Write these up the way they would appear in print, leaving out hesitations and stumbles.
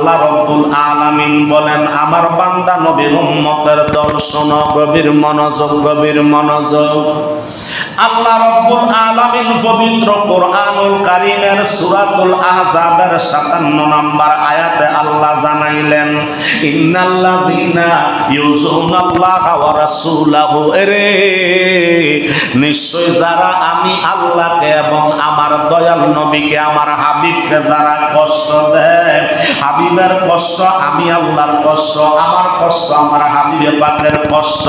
আল্লাহ রব্বুল আলামিন বলেন, আমার বান্দা নবীর উম্মতের দল শোনো, গভীর মনোযোগ, গভীর মনোযোগ। আল্লাহ রব্বুল আলামিন পবিত্র কোরআনুল কারীমের সূরাতুল আহজাবের 57 নম্বর আয়াতে আল্লাহ জানাইলেন, ইন্নাল্লাযীনা ইউযুনাল্লাহা ওয়া রাসূলাহু, এরে নিশ্চয় যারা আমি আল্লাহকে এবং আমার দয়াল নবীকে, আমার হাবিবকে যারা কষ্ট দেয়, হাবিবের কষ্ট আমি আল্লাহর কষ্ট, আমার কষ্ট আমার হাবিবে পাকের কষ্ট।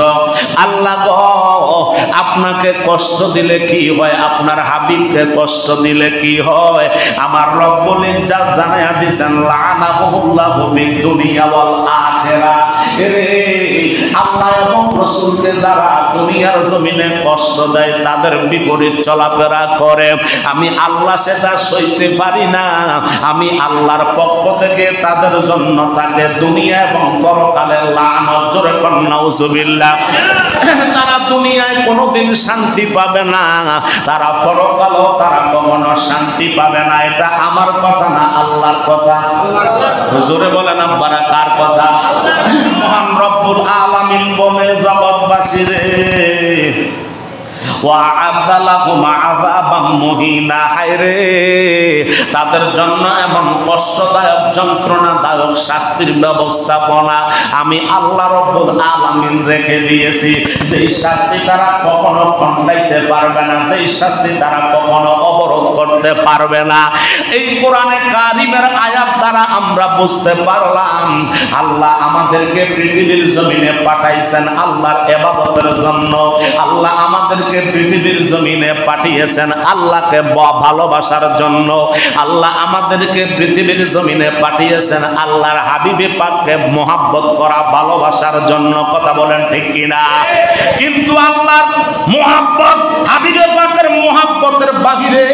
আল্লাহ গো, আপনাকে কষ্ট দিলে কি হয়, আপনার হাবিবকে কষ্ট দিলে কি হয়? আমার রব্বুল ইজ্জত জানায়া দিয়েছেন, লানাহুল্লাহু ফিদ দুনিয়া ওয়াল আখিরা। এরে আল্লাহ এবং রাসূলকে যারা দুনিয়ার জমিনে কষ্ট দেয়, তাদের বিপরীত চলাফেরা করে, আমি আল্লাহ সেটা সইতে পারি না। আমি আল্লাহর পক্ষ থেকে তাদের জন্য থাকে দুনিয়া এবং পরকালে লানত। জোরে কোন নাউজুবিল্লাহ। তারা দুনিয়ায় কোনোদিন শান্তি পাবে না, তারা পরকালেও তারা কখনো শান্তি পাবে না। এটা আমার কথা না, আল্লাহর কথা। জোরে বলেন আপনারা, কার কথা? মহান রব্বুল আলামিন বলে, জগৎবাসী রে, তাদের জন্য এমন কষ্টদায়ক যন্ত্রণাদায়ক শাস্তির ব্যবস্থাপনা আমি আল্লাহ রব্বুল আলামিন রেখে দিয়েছি, যেই শাস্তি তারা কখনো খণ্ডাইতে পারবে না, যেই শাস্তি তারা কখনো অবরোধ করতে পারবে না। এই কোরআনে কারিমের আয়াত দ্বারা আমরা বুঝতে পারলাম, আল্লাহ আমাদেরকে পৃথিবীর জমিনে পাঠাইছেন আল্লাহর ইবাদতের জন্য। আল্লাহ আমাদেরকে পৃথিবীর জমিনে পাঠিয়েছেন আল্লাহকে ভালোবাসার জন্য। আল্লাহ আমাদেরকে পৃথিবীর জমিনে পাঠিয়েছেন আল্লাহর হাবিবে পাককে মহব্বত করা, ভালোবাসার জন্য। কথা বলেন ঠিক কিনা? কিন্তু আল্লাহর মহব্বত, হাবিবে পাকের মহব্বতের বাহিরে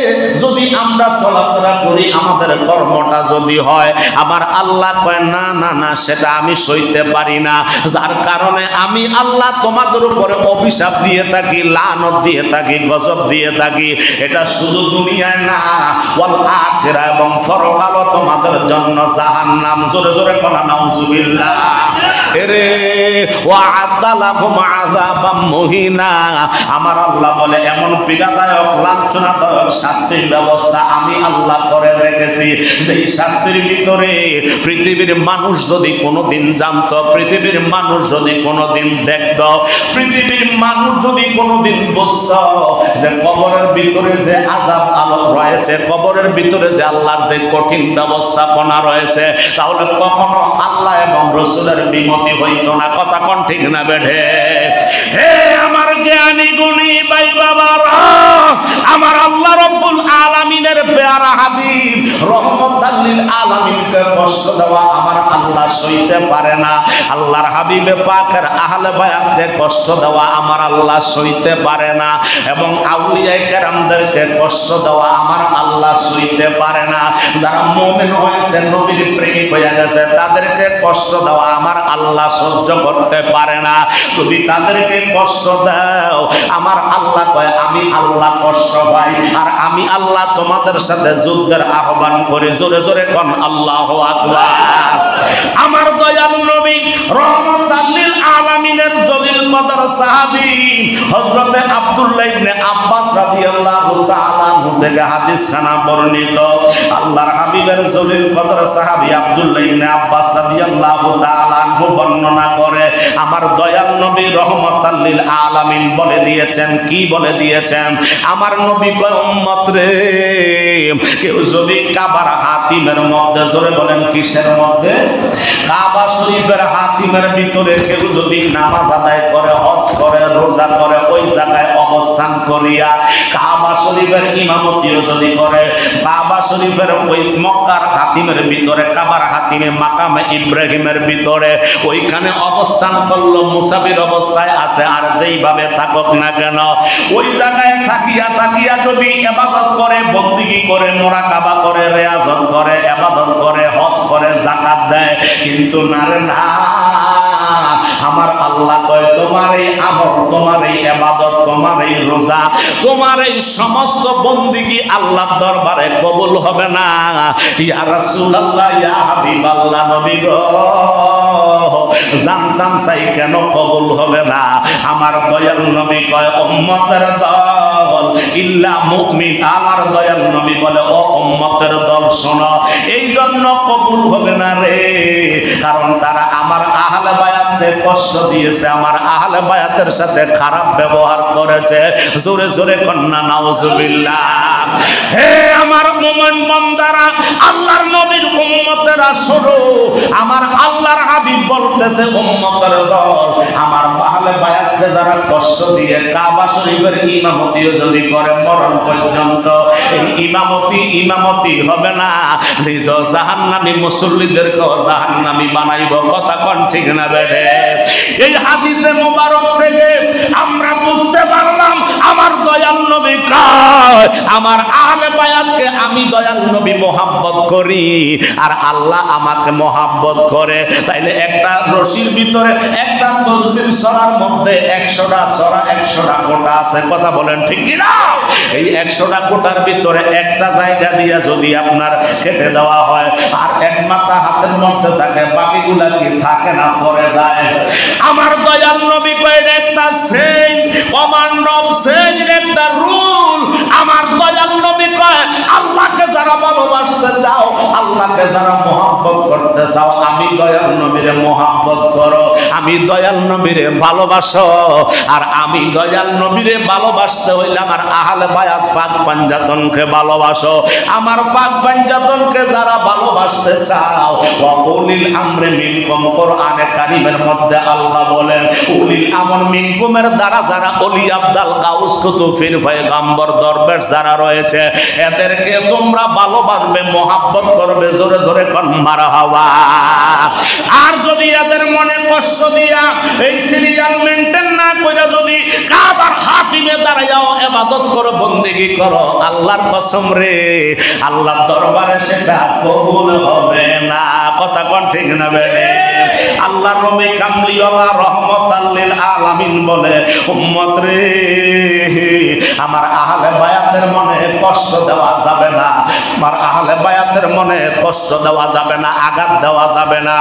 যদি আমরা চলাফেরা করি, আমাদের কর্মটা যদি হয়, আমার আল্লাহ কয় না না না, সেটা আমি সইতে পারি না। যার কারণে আমি আল্লাহ তোমাদের উপরে অভিশাপ দিয়ে থাকি, লানত দিয়ে থাকি, গজব দিয়ে থাকি। এটা শুধু দুনিয়ায় না, ওয়াল আখিরা এবং পরকালও তোমাদের জন্য জাহান্নাম। জোরে জোরে বলা নাউজুবিল্লাহ। এরে ওয়া'আদা লাহুম আযাবাম মুহিনা, আমার আল্লাহ বলে এমন পীড়াদায়ক লাঞ্ছনাদায়ক শাস্তির ব্যবস্থা আমি আল্লাহ করে রেখেছি, যেই শাস্তির ভিতরে পৃথিবীর মানুষ যদি কোনোদিন জানতো, পৃথিবীর মানুষ যদি কোনোদিন দেখতো, পৃথিবীর মানুষ যদি কোনোদিন বুঝতো যে কবরের ভিতরে যে আযাব আলো রয়েছে, কবরের ভিতরে যে আল্লাহর যে কঠিন ব্যবস্থাপনা রয়েছে, তাহলে কখনো আল্লাহ এবং রাসূলের বিমতি হইতো না। কথা কোন ঠিক না বেঠে? হে আমার জ্ঞানী গুণী ভাই বাবারা, আমার আল্লাহ রব্বুল আলামিনের পেয়ারা হাবিব রহমাতাল লিল আলামিনকে কষ্ট দেওয়া আমার আল্লাহ সইতে পারে না। আল্লাহর হাবিবে পাকের আহলে বায়াতকে কষ্ট দেওয়া আমার আল্লাহ সইতে পারে না, এবং আউলিয়ায়ে কেরামদেরকে কষ্ট দেওয়া আমার আল্লাহ সইতে পারে না। যারা মুমিন হয়েছে, নবীর প্রেমিক হয়ে গেছে, তাদেরকে কষ্ট দেওয়া আমার আল্লাহ সহ্য করতে পারে না। যদি তাদেরকে কষ্ট দাও, আমার আল্লাহ কয় আমি আল্লাহ কষ্ট পাই, আর আমি আল্লাহ তোমাদের সাথে যুদ্ধের আহ্বান করি। জোরে জোরে কোন আল্লাহু আকবার। আমার দয়াল নবী রহমাতাল লিল আলামিনের জলিল কদর সাহাবী হযরতে আব্দুল্লাহ ইবনে আব্বাস রাদিয়াল্লাহু তাআলা আনহু থেকে হাদিস খানা বর্ণিত। আল্লাহর হাবিবের জলিল কদর সাহাবী আব্দুল্লাহ ইবনে আব্বাস রাদিয়াল্লাহু তাআলা আনহু বর্ণনা করে, আমার দয়াল নবী রহমাতাল লিল আলামিন বলে দিয়েছেন, কি বলে দিয়েছেন? আমার নবী কয়, উম্মত রে, কেউ যদি কাবার হাতিমের মধ্যে, জোরে বলেন কিসের মধ্যে? কাবা শরীফের হাতিমের ভিতরে কেউ যদি নামাজ আদায় করে, হজ করে, রোজা করে, ওই জায়গায় অবস্থান করিয়া কাবা শরীফের ইমামতিও যদি করে, কাবা শরীফের ওই মক্কার হাতিমের ভিতরে, কাবার হাতিমে মাকামে ইব্রাহিমের ভিতরে ওইখানে অবস্থান করলো, মুসাফির অবস্থায় আছে, আর যেইভাবে থাকুক না কেন, ওই জায়গায় থাকিয়া থাকিয়া যদি ইবাদত করে, বন্দেগী করে, মুরাকাবা করে, রিয়াজত করে, ইবাদত করে, হজ করে, যাকাত দেয়, কিন্তু না রে না, আমার আল্লাহ কয় তোমার এই আমল, তোমার এই ইবাদত, তোমার এই রোজা, তোমার এই সমস্ত বন্দেগী আল্লাহর দরবারে কবুল হবে না। ইয়া রাসূলুল্লাহ, ইয়া হাবিবাল্লাহ, নবী গো জানতাম চাই কেন কবুল হবে না। আমার দয়াল নবী কয় উম্মতের দল ইল্লা মুমিন। আমার দয়াল নবী বলে ও উম্মতের দল শোনো, এই জন্য কবুল হবে না রে, কারণ তারা আমার আহলে বায়াতকে কষ্ট দিয়েছে, আমার আহলে বায়াতের সাথে খারাপ ব্যবহার করেছে। জোরে জোরে কন্যা নাউজুবিল্লাহ। হে আমার মুমিন বান্দারা, আল্লাহর নবীর উম্মতেরা শোনো, আমার আল্লাহর হাবিব বলতেছে উম্মতের দল আমার আহলে বায়াতকে যারা কষ্ট দিয়ে কাবা শরীফের ইমামতিও যদি করে মরণ পর্যন্ত, এই ইমামতি হবে না, নিজ জাহান্নামী মুসল্লিদেরকেও জাহান্নামী বানাইব। কথা কোন ঠিক না বেড়ে? এই হাদিসে মুবারক থেকে আমরা বুঝতে পারলাম আমার দয়াল নবী কয় আমার আহলে বায়াতকে আমি দয়াল নবী মহব্বত করি আর আল্লাহ আমাকে মহব্বত করে। তাইলে একটা রশির ভিতরে একটা তসবিহ সরার মধ্যে 100টা সরা 100টা কোটা আছে। কথা বলেন ঠিক কি না? এই 100টা কোটার ভিতরে একটা জায়গা দিয়ে যদি আপনার কেটে দেওয়া হয় আর এক মাথা হাতের মধ্যে থাকে, বাকিগুলা কি থাকে না পড়ে যায়? আমার দয়াল নবী কয় একটা সেইন কমান্ড অফ সেইন একটা রুল। আমার দয়াল নবী কয় আল্লাহকে যারা ভালোবাসতে চাও, আল্লাহকে যারা মহব্বত করতে চাও, আমি দয়াল নবীরে মহব্বত করো, আমি দয়াল নবীরে ভালোবাসো। আর আমি দয়াল নবীরে ভালোবাসতে হইলে আমার আহলে বায়াত পাক পাঞ্জাতনকে ভালোবাসো। আমার পাক পাঞ্জাতনকে যারা ভালোবাসতে চাও, ওয়া উলিল আমরি মিনকুম, কোরআনে কারীমের মধ্যে আল্লাহ বলেন উলিল আমর মিনকুমের দ্বারা যারা ওলি আব্দাল গাউস কুতুব পীর পয়গম্বর দরবেশ যারা রয়েছে, এদেরকে তোমরা ভালোবাসবে, মহব্বত করবে। জোরে জোরে কোন মারহাবা। আর যদি এদের মনে কষ্ট দিয়া এই সিরিয়াল মেইনটেইন না কইরা যদি কাবার হাতিমে দাঁড়াও ইবাদত করো, বন্দেগী করো, আল্লাহর কসম রে, আল্লাহর দরবারে সেটা কবুল হবে না। কথা কোন ঠিক না বেড়ে? আল্লাহর নবী কামলিওয়ালা রহমাতাল লিল আলামিন বলে উম্মত রে, আমার আহলে বায়াতের মনে কষ্ট দেওয়া যাবে না, আমার আহলে বায়াতের মনে কষ্ট দেওয়া যাবে না, আঘাত দেওয়া যাবে না।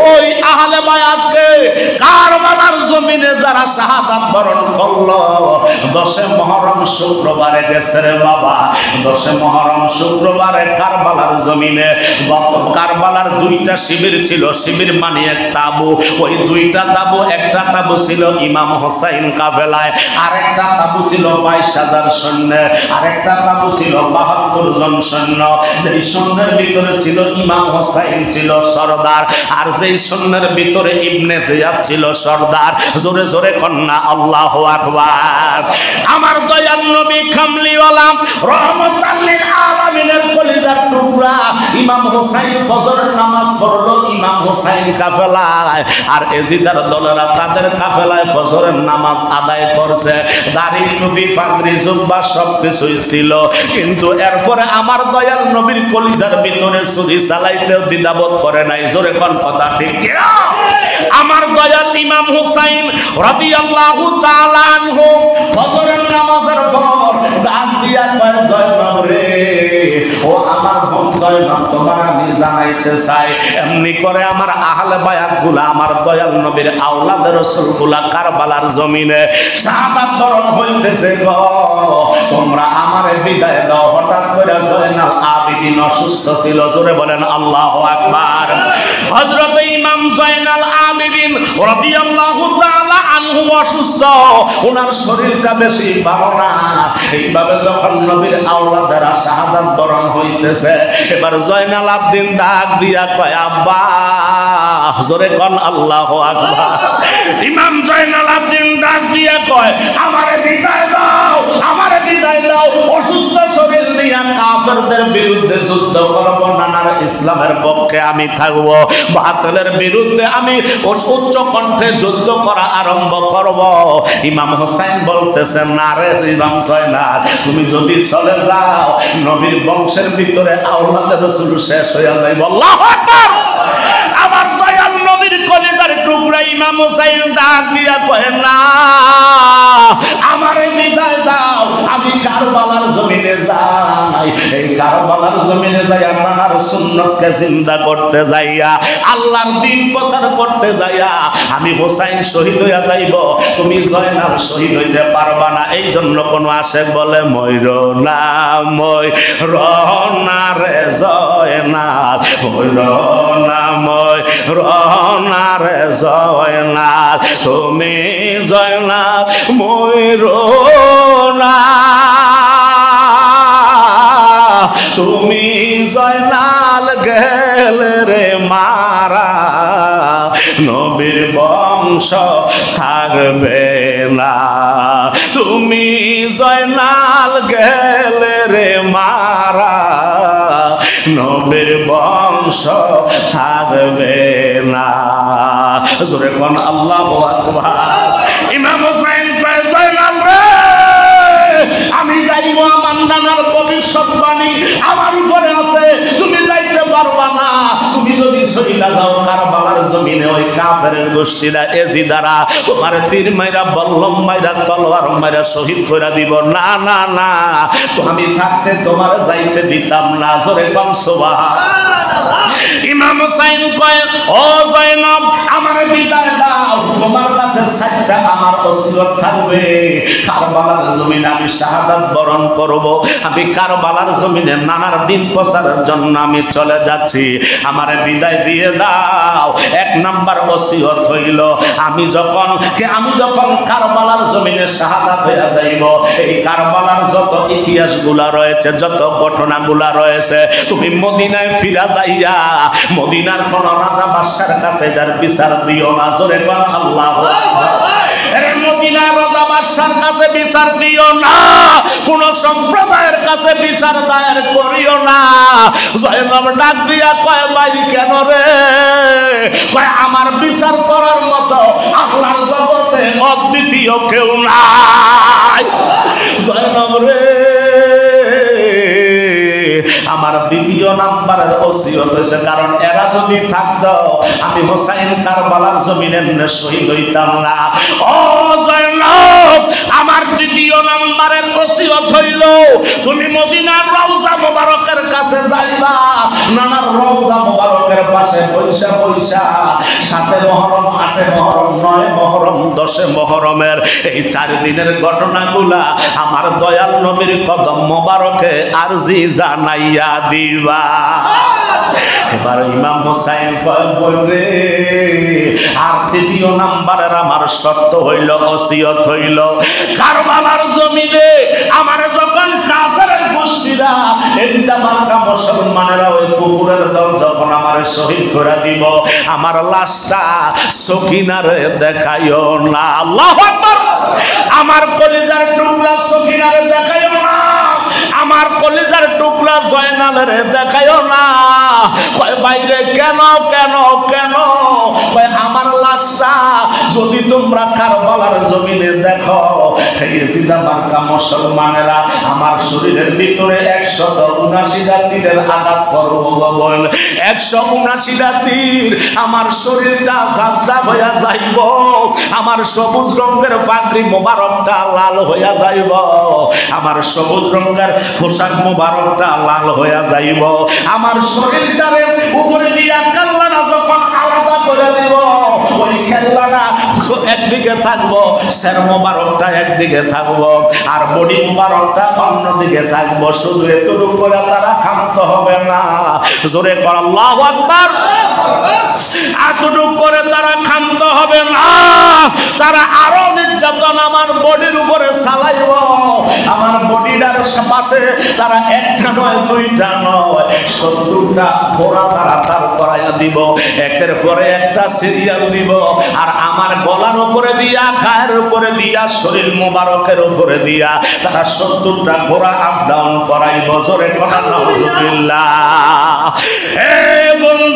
ওই আহলে বায়াতকে কারবালার জমিনে যারা শাহাদাত বরণ করলো, 10 মুহররম শুক্রবারে গেছে রে বাবা, 10 মুহররম শুক্রবারে কারবালার জমিনে। কারবালার 2টা শিবির ছিল, শিবির মানে এক তাবু। ওই 2টা তাবু, একটা তাবু ছিল ইমাম হোসাইন কাফেলায়, আরেকটা তাবু ছিল 22,000 সৈন্য, আরেকটা তাবু ছিল 72 জন সৈন্য। যেই সৈন্যের ভিতরে ছিল ইমাম হোসাইন ছিল সরদার, আর যেই সৈন্যের ভিতরে ইবনে জিয়াদ ছিল সরদার। জোরে জোরে কন্যা আল্লাহু আকবার। আমার দয়াল নবী কামলিওয়ালা রহমাতাল লিল আলামিনের কলিজার টুকরা ইমাম হোসাইন ফজরের নামাজ পড়লো ইমাম হোসাইন কাফেলায়, আর এজিদার দলেরা তাদের কাফেলায় ফজরের নামাজ আদায় করছে। দাড়ি টুপি পাগড়ি জুব্বা সবকিছুই ছিল, কিন্তু এরপরে আমার দয়াল নবীর কলিজার ভিতরে ছুরি চালাইতেও দ্বিধাবোধ করে নাই। জোরে কোন কথা ঠিক কি না? আমার দয়াল ইমাম হুসাইন রাদিয়াল্লাহু তাআলা আনহু ফজরের নামাজের পর ডাক দিয়া কয় জয়নব রে, ও আমার বোন জয়নব, তোমার আমি জানাইতে চাই, এমনি করে আমার আহলে বায়াত গুলা, আমার দয়াল নবীর আওলাদ রাসূল গুলা কারবালার জমিনে শাহাদাত বরণ হইতেছে গো, তোমরা আমারে বিদায় দাও। হঠাৎ করে জয়নাল আবেদিন অসুস্থ ছিল। জোরে বলেন আল্লাহু আকবার। হযরত ইমাম জয়নাল আবেদিন রাদিয়াল্লাহু তাআলা আনহু অসুস্থ, ওনার শরীরটা বেশি ভালো না। এইভাবে যখন নবীর আওলাদেরা শাহাদাত বরণ হইতেছে, এবার জয়নাল আবেদিন ডাক দিয়া কয় আব্বা। জোরে কোন আল্লাহু আকবার। ইমাম জয়নাল আবেদিন ডাক দিয়া কয় আমারে বিদায় দাও, আমারে বিদায় দাও, অসুস্থ শরীর নিয়ে কাফেরদের বিরুদ্ধে যুদ্ধ করব, নানার ইসলামের পক্ষে আমি থাকব, বাতিলের বিরুদ্ধে আমি উচ্চ কণ্ঠে যুদ্ধ করা আরম্ভ করব। ইমাম হোসাইন বলতেছেন না রে ইমাম জয়নাল, তুমি যদি চলে যাও নবীর বংশের ভিতরে আওলাদে রাসূল শেষ হয়ে যাবে। আল্লাহু আকবার। আমার দয়াল নবীর কলিজার টুকরা ইমাম ইমাম হুসাইন ডাক দিয়া কয় না, আমারে বিদায় দাও, আমি কারবালার জমিনে যাই। এই কারবালার জমিনে যাই আপনার সুন্নতকে জিন্দা করতে যাইয়া, আল্লাহর দ্বীন প্রচার করতে যাইয়া আমি হুসাইন শহীদ হইয়া যাইব, তুমি জয়নাল শহীদ হইতে পারবা না। এই জন্য কোন আশেক বলে ময়ূর না ময়ূর না রে জয়নাল, ময়ূর না ময়ূর না রে জয়নাল, তুমি জয়নাল ময়ূর না, তুমি জয়নাল গেলে রে মারা, নবীর বংশ থাকবে না, তুমি জয়নাল গেলে রে মারা, নবীর বংশ থাকবে না। জোরে কোন আল্লাহু আকবার। ইমাম হুসাইন কয় জয়নাল রে, আমি যাইব, আমার নানার ভবিষ্যৎবাণী আমার উপরে আছে, তুমি যাইতে পারবা না। তুমি যদি শহীদা যাও কারবালার জমিনে ওই কাফেরের গোষ্ঠীরা এজিদারা তোমার তীর মাইরা বল্লম মাইরা তলোয়ার মাইরা শহীদ করে দিব। না না না, তো আমি থাকতে তোমার যাইতে দিতাম না। জোরে কোন সুবহানাল্লাহ। ইমাম হুসাইন কয় ও জয়নব, আমার বিদায় দাও, তোমার কাছে সাতটা আমার ওসিয়ত থাকবে। কারবালার জমিনে আমি শাহাদাত বরণ করব, আমি কারবালার জমিনে নানার দিন প্রচারের জন্য আমি চলে যাচ্ছি, আমার বিদায় দিয়ে দাও। এক নাম্বার ওসিয়ত হইল, আমি যখন কারবালার জমিনে শাহাদাত হইয়া যাইব, এই কারবালার যত ইতিহাসগুলা রয়েছে, যত ঘটনাগুলা রয়েছে, তুমি মদিনায় ফিরা যাইয়া মদিনার কোন রাজা বাদশার কাছে যার বিচার দিও না। জোরে কোন আল্লাহু আকবার। মদিনার রাজা বাদশার কাছে বিচার দিও না, কোন সম্প্রদায়ের কাছে বিচার দায়ের করিও না। জয়নব ডাক দিয়া কয় ভাই কেন রে? কয় আমার বিচার করার মতো আল্লাহর জগতে অদ্বিতীয় কেউ নাই। জয়নব রে, আমার দ্বিতীয় নাম্বারের ওসিয়ত হয়েছে, কারণ এরা যদি থাকতো আমি হুসাইন কারবালার জমিনে শহীদ হইতাম না। ও জয়নব, আমার দ্বিতীয় নাম্বারের ওসিয়ত হইল, তুমি মদিনার রওজা মোবারকের কাছে যাইবা, নানার রওজা মোবারকের পাশে পয়সা পয়সা 7 মুহররম, 8 মুহররম, 9 মুহররম, 10 মুহররমের এই 4 দিনের ঘটনাগুলা আমার দয়াল নবীর কদম মোবারকে আরজি জানাইয়া দিবা। এবার ইমাম হুসাইন বলবে, আর তৃতীয় নাম্বারের আমার শর্ত হইল, ওসিয়ত হইল, কারবালার জমিনে আমার যখন কাফেরের গোষ্ঠীরা এদিকে মার্কা মুসলমানেরা ওই কুকুরের দল যখন আমার শহীদ করে দিব, আমার লাশটা সকিনারে দেখাইও না। আল্লাহু আকবার। আমার কলিজার টুকরা সকিনারে দেখাইও না, আমার কলিজার টুকরা জয়নালের দেখাইও না। কয় বাইরে কেন কেন কেন? কয় আমার লাশটা যদি তোমরা কারবালার জমিনে দেখো, এজিদা মার্কা মুসলমানেরা আমার শরীরের ভিতরে 179টা তীরের আঘাত করবো। 179টা তীর আমার শরীরটা ঝাঁঝরা হইয়া যাইব, আমার সবুজ রঙের পাগড়ি মোবারকটা লাল হইয়া যাইব, আমার সবুজ রঙের পোশাক মোবারকটা লাল হইয়া যাইব, আমার শরীরটারে উপরে দিয়া কাল্লাটা যখন আলাদা করে দিব, ওই খেলাটা একদিকে থাকবো, সের মোবারকটা একদিকে থাকবো, আর বডি মোবারকটা অন্যদিকে থাকবো। শুধু এতটুকু করে তারা ক্ষান্ত হবে না। জোরে কর আল্লাহু আকবার। এতটুকু করে তারা ক্ষান্ত হবে না, তারা আরো নির্যাতন আমার বডির উপরে চালাইব। আমার বডিটার পাশে তারা একটা নয়, দুইটা নয়, 70টা ঘোড়া তারা তার করাইয়া দিব, একের পরে একটা সিরিয়াল দিব, আর আমার গলার উপরে দিয়া, গায়ের উপরে দিয়া, শরীর মোবারকের উপরে দিয়া তারা 70টা ঘোড়া আপ ডাউন করাইব। জোরে করা নাউজুবিল্লাহ। এই বন্ধু,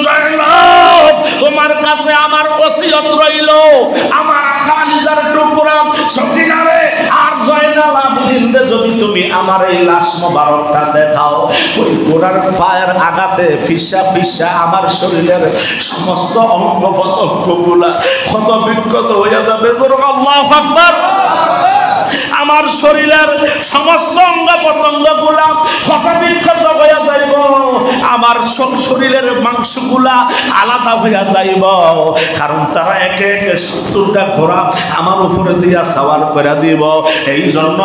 তোমার কাছে আমার ওসিয়ত রইল, আমার কালিজার টুকরা সকিনারে আর জয়নাল আবেদিনরে যদি তুমি আমার এই লাশ মোবারকটা দেখাও। ওই ঘোড়ার পায়ের আঘাতে ফিসা ফিসা আমার শরীরের সমস্ত অঙ্গ প্রত্যঙ্গগুলা ক্ষত বিক্ষত হয়ে যাবে। আল্লাহু আকবার। আমার শরীরের সমস্ত অঙ্গ প্রত্যঙ্গগুলা ক্ষত বিক্ষত হয়ে যাইব, আমার শরীরের মাংসগুলা আলাদা হয়ে যাইব, কারণ তারা একে একে 70টা ঘোড়া আমার উপরে দিয়া সওয়ার করে দিব। এই জন্য